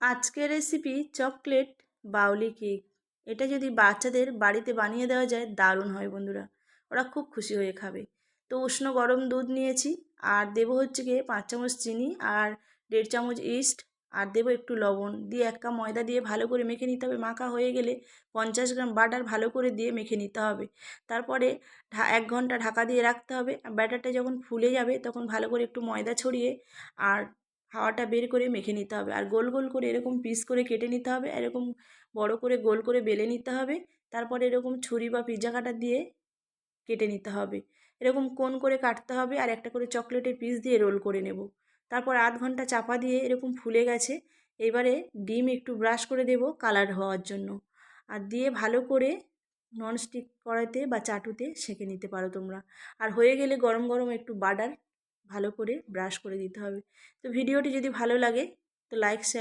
আজকের recipe chocolate বাউলি cake. এটা যদি বাচ্চাদের বাড়িতে বানিয়ে দেওয়া যায় দারুণ হয় বন্ধুরা, ওরা খুব খুশি হয়ে খাবে। তো উষ্ণ গরম দুধ নিয়েছি, আর দেবো হচ্ছে গিয়ে 5 চামচ চিনি আর 1.5 চামচ ইস্ট, আর দেবো একটু লবণ দিয়ে 1 কাপ ময়দা দিয়ে ভালো করে মেখে নিতে হবে। মাখা হয়ে গেলে 50 গ্রাম বাটার ভালো করে দিয়ে মেখে নিতে হবে। তারপরে 1 ঘন্টা ঢাকা দিয়ে রাখতে হবে। ব্যাটারটা যখন ফুলে যাবে তখন ভালো করে একটু ময়দা ছড়িয়ে আর হাওয়াটা বের করে মেখে নিতে হবে। আর গোল গোল করে এরকম পিস করে কেটে নিতে হবে, এরকম বড় করে গোল করে বেলে নিতে হবে। তারপরে এরকম ছুরি বা পিৎজা কাটার দিয়ে কেটে নিতে হবে, এরকম কোণ করে কাটতে হবে। আর একটা করে চকলেটের পিস দিয়ে রোল করে নেব। তারপর আধ ঘন্টা চাপা দিয়ে এরকম ফুলে গেছে। এবারে ডিম একটু ব্রাশ করে দেব কালার হওয়ার জন্য, আর দিয়ে ভালো করে ননস্টিক কড়াইতে বা চাটুতে সেঁকে নিতে পারো তোমরা। আর হয়ে গেলে গরম গরম একটু বাটার ভালো করে ব্রাশ করে দিতে হবে। তো ভিডিওটি যদি ভালো লাগে তো লাইক শেয়ার